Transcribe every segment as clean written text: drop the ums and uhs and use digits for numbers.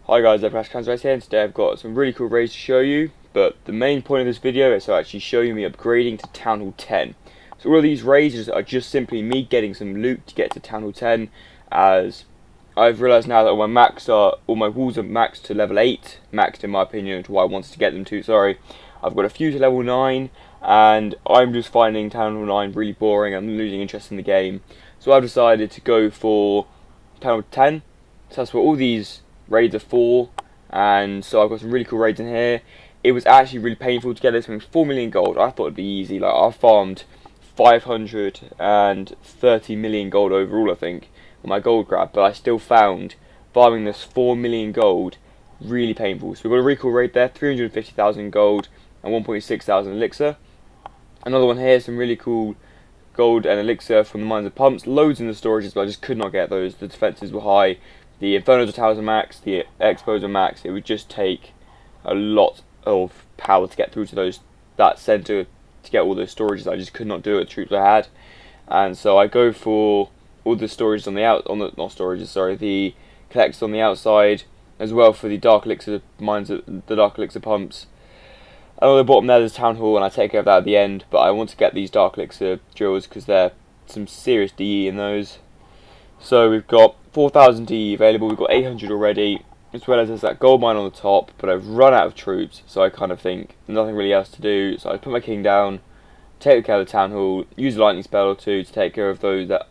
Hi guys, Transrace here, and today I've got some really cool raids to show you, but the main point of this video is to actually show you me upgrading to Town Hall 10. So all of these raids are just simply me getting some loot to get to Town Hall 10, as I've realised now that all my walls are maxed to level 8, maxed in my opinion to what I wanted to get them to, sorry. I've got a few to level 9, and I'm just finding Town Hall 9 really boring. I'm losing interest in the game, so I've decided to go for Town Hall 10, so that's what all these raids are for. And so I've got some really cool raids in here. It was actually really painful to get this. I mean, 4 million gold, I thought it'd be easy. Like, I farmed 530 million gold overall, I think, on my gold grab, but I still found farming this 4 million gold really painful. So we've got a really cool raid there, 350,000 gold and 1.6 thousand elixir. Another one here, some really cool gold and elixir from the Mines of Pumps, loads in the storages, but I just could not get those. The defenses were high, the Inferno Towers are max, the Expos are max. It would just take a lot of power to get through to that center to get all those storages. I just could not do it with the troops I had, and so I go for all the storages on the the collectors on the outside, as well for the Dark Elixir mines, the Dark Elixir pumps. And on the bottom there, there's Town Hall, and I take care of that at the end. But I want to get these Dark Elixir drills because they're some serious DE in those. So we've got 4,000 DE available, we've got 800 already, as well as there's that gold mine on the top, but I've run out of troops, so I kind of think nothing really else to do. So I put my king down, take care of the Town Hall, use a lightning spell or two to take care of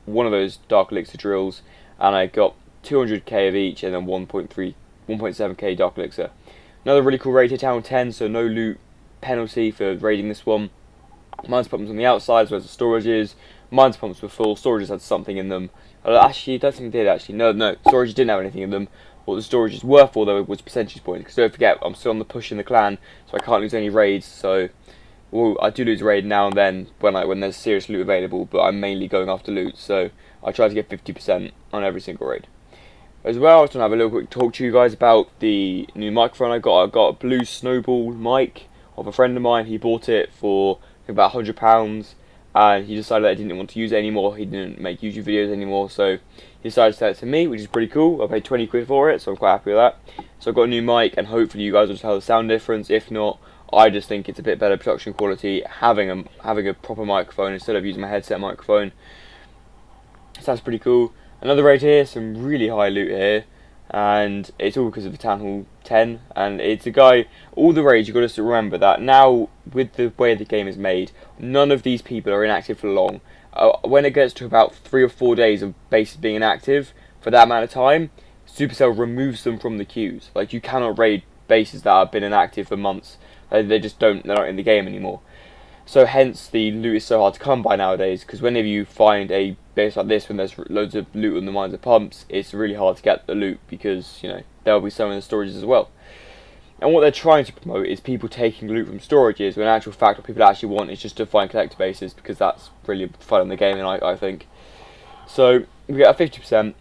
one of those Dark Elixir drills, and I got 200k of each, and then 1.7k Dark Elixir. Another really cool raid here, Town Hall 10, so no loot penalty for raiding this one. Mines pumps on the outside as well as the storages. Mines pumps were full, storages had something in them. Actually, I don't think they did actually. No, storages didn't have anything in them. What the storages were for though was percentage points. Because don't forget, I'm still on the push in the clan, so I can't lose any raids. So, I do lose a raid now and then when there's serious loot available, but I'm mainly going after loot. So I try to get 50% on every single raid. As well, I just want to have a little quick talk to you guys about the new microphone I got. I got a Blue Snowball mic of a friend of mine. He bought it for about £100. And he decided that he didn't want to use it anymore. He didn't make YouTube videos anymore, so he decided to sell it to me, which is pretty cool. I paid 20 quid for it, so I'm quite happy with that. So I've got a new mic, and hopefully you guys will tell the sound difference. If not, I just think it's a bit better production quality having a proper microphone instead of using my headset microphone. So that's pretty cool. Another raid here, some really high loot here, and it's all because of the Town Hall 10, and it's a guy. All the raids, you've got to remember that now with the way the game is made, none of these people are inactive for long. When it gets to about 3 or 4 days of bases being inactive for that amount of time, Supercell removes them from the queues. Like, you cannot raid bases that have been inactive for months. They're not in the game anymore. So hence the loot is so hard to come by nowadays, because whenever you find a base like this when there's loads of loot on the Mines of Pumps, it's really hard to get the loot because, you know, there'll be some in the storages as well. And what they're trying to promote is people taking loot from storages, when in actual fact what people actually want is just to find collector bases, because that's really fun in the game, and I think. So we get a 50%,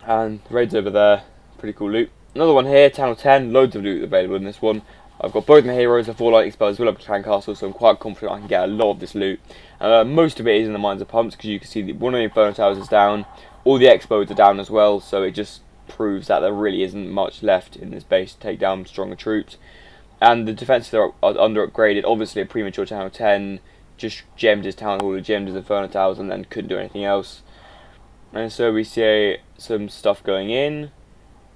and the raid's over there, pretty cool loot. Another one here, Town Hall 10, loads of loot available in this one. I've got both my heroes, and 4 lightning spells, as well as Clan Castle, so I'm quite confident I can get a lot of this loot. Most of it is in the Mines of Pumps, because you can see that one of the Inferno Towers is down, all the Expos are down as well, so it just proves that there really isn't much left in this base to take down stronger troops. And the defences are under upgraded. Obviously a premature Town Hall 10 just gemmed his Town Hall, gemmed his Inferno Towers, and then couldn't do anything else. And so we see some stuff going in,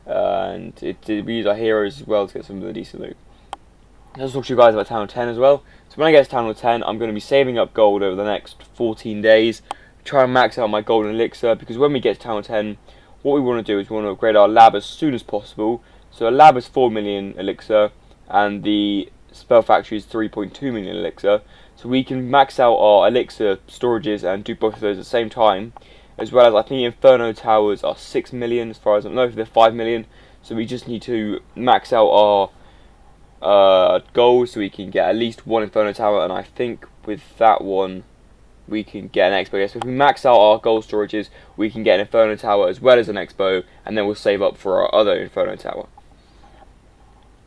and we use our heroes as well to get some of the decent loot. Let's talk to you guys about Town Hall 10 as well. So when I get to Town Hall 10, I'm going to be saving up gold over the next 14 days, try and max out my golden elixir, because when we get to Town Hall 10, what we want to do is we want to upgrade our lab as soon as possible. So a lab is 4 million elixir, and the spell factory is 3.2 million elixir. So we can max out our elixir storages and do both of those at the same time. As well as, I think Inferno Towers are 6 million, as far as I know, if they're 5 million. So we just need to max out our gold so we can get at least one Inferno Tower, and I think with that one we can get an Expo. Yes, so if we max out our gold storages, we can get an Inferno Tower as well as an Expo, and then we'll save up for our other Inferno Tower.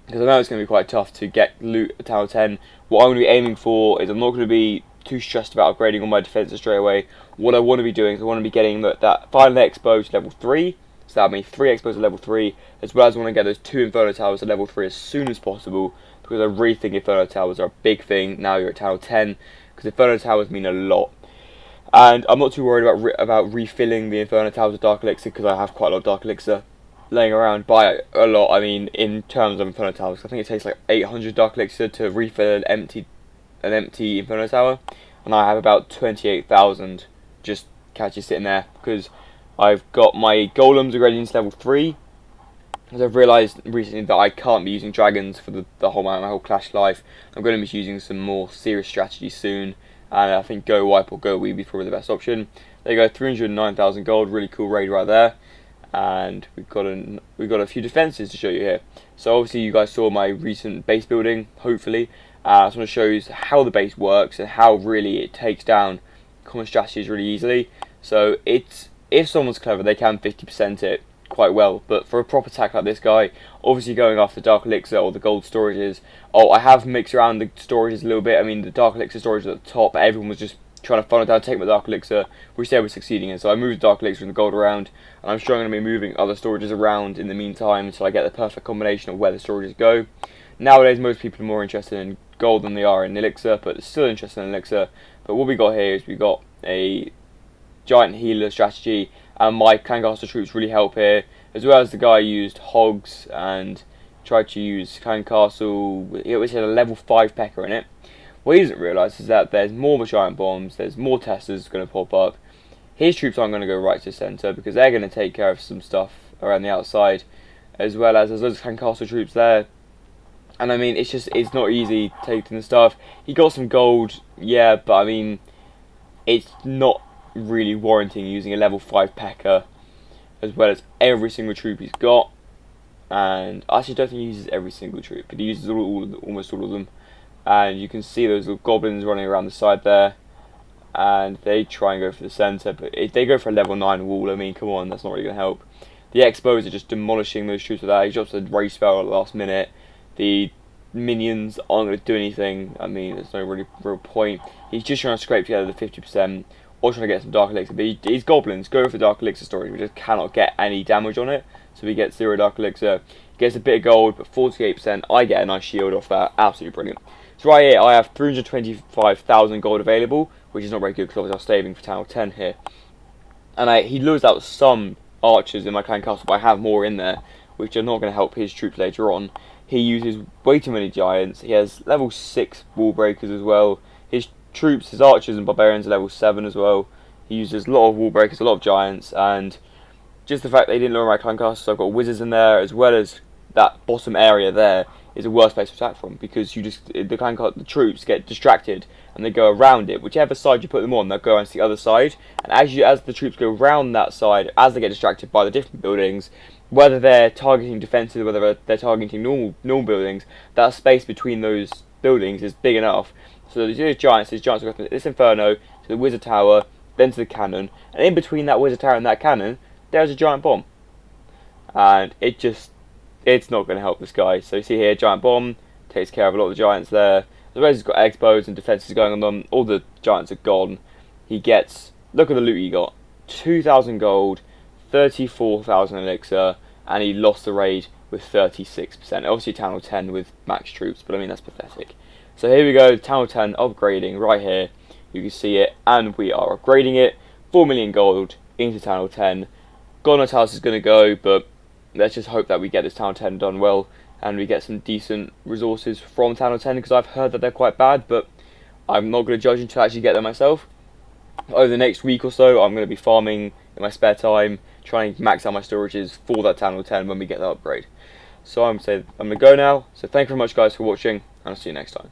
Because I know it's going to be quite tough to get loot at Tower 10. What I'm going to be aiming for is I'm not going to be too stressed about upgrading all my defences straight away. What I want to be doing is I want to be getting that final Expo to level 3, So that'll mean 3 Expos at level 3, as well as I want to get those 2 Inferno Towers at level 3 as soon as possible, because I really think Inferno Towers are a big thing now you're at Tower 10, because Inferno Towers mean a lot. And I'm not too worried about refilling the Inferno Towers with Dark Elixir, because I have quite a lot of Dark Elixir laying around. By a lot, I mean in terms of Inferno Towers. I think it takes like 800 Dark Elixir to refill an empty Inferno Tower, and I have about 28,000 just catches sitting there, because I've got my golems already into level 3, because I've realised recently that I can't be using dragons for my whole Clash life. I'm going to be using some more serious strategy soon, and I think Go Wipe or Go Weeb is probably the best option. There you go, 309,000 gold, really cool raid right there. And we've got a few defences to show you here. So obviously you guys saw my recent base building, hopefully. I just want to show you how the base works and how really it takes down common strategies really easily. So if someone's clever, they can 50% it quite well. But for a proper attack like this guy, obviously going after the Dark Elixir or the gold storages. Oh, I have mixed around the storages a little bit. I mean, the Dark Elixir storage at the top, everyone was just trying to funnel down, take my Dark Elixir, which they were succeeding in. So I moved the Dark Elixir and the gold around, and I'm sure I'm going to be moving other storages around in the meantime until I get the perfect combination of where the storages go. Nowadays, most people are more interested in gold than they are in Elixir, but still interested in Elixir. But what we got here is we got a giant healer strategy, and my Clancaster troops really help here, as well as the guy used Hogs and tried to use Clancaster, which had a level 5 P.E.K.K.A. in it. What he doesn't realise is that there's more giant bombs, there's more testers going to pop up. His troops aren't going to go right to the centre, because they're going to take care of some stuff around the outside, as well as there's loads of Clancaster troops there. And I mean, it's not easy taking the stuff. He got some gold, yeah, but I mean, it's not really warranting using a level 5 P.E.K.K.A. as well as every single troop he's got. And I actually don't think he uses every single troop, but he uses almost all of them. And you can see those little goblins running around the side there, and they try and go for the centre, but if they go for a level 9 wall, I mean, come on, that's not really going to help. The Expos are just demolishing those troops with that. He drops a rage spell at the last minute. The minions aren't going to do anything. I mean, there's no really real point. He's just trying to scrape together the 50%, or trying to get some Dark Elixir, but his goblins go for Dark Elixir storage. We just cannot get any damage on it, so we get 0 Dark Elixir. He gets a bit of gold, but 48%, I get a nice shield off that. Absolutely brilliant. So right here, I have 325,000 gold available, which is not very good because obviously I was saving for Tower 10 here. And he lures out some archers in my clan castle, but I have more in there, which are not going to help his troops later on. He uses way too many giants. He has level 6 wall breakers as well. His troops, his archers and barbarians are level 7 as well. He uses a lot of wall breakers, a lot of giants, and just the fact they didn't lower my clan castle, so I've got wizards in there, as well as that bottom area there is a worse place to attack from, because the troops get distracted and they go around it. Whichever side you put them on, they'll go around to the other side, and as the troops go around that side, as they get distracted by the different buildings, whether they're targeting defences, whether they're targeting normal buildings, that space between those buildings is big enough. So these giants will go from this Inferno to the Wizard Tower, then to the cannon, and in between that Wizard Tower and that cannon, there's a giant bomb. And it's not going to help this guy. So you see here, giant bomb takes care of a lot of the giants there. As well as he's got Expos and defences going on them. All the giants are gone. He gets, look at the loot he got, 2,000 gold, 34,000 elixir, and he lost the raid with 36%. Obviously Town Hall 10 with max troops, but I mean, that's pathetic. So here we go, Town Hall 10 upgrading right here. You can see it, and we are upgrading it. 4 million gold into Town Hall 10. God knows how this is going to go, but let's just hope that we get this Town Hall 10 done well, and we get some decent resources from Town Hall 10, because I've heard that they're quite bad, but I'm not going to judge until I actually get them myself. Over the next week or so, I'm going to be farming in my spare time, trying to max out my storages for that Town Hall 10 when we get that upgrade. So I'm going to go now. So thank you very much, guys, for watching, and I'll see you next time.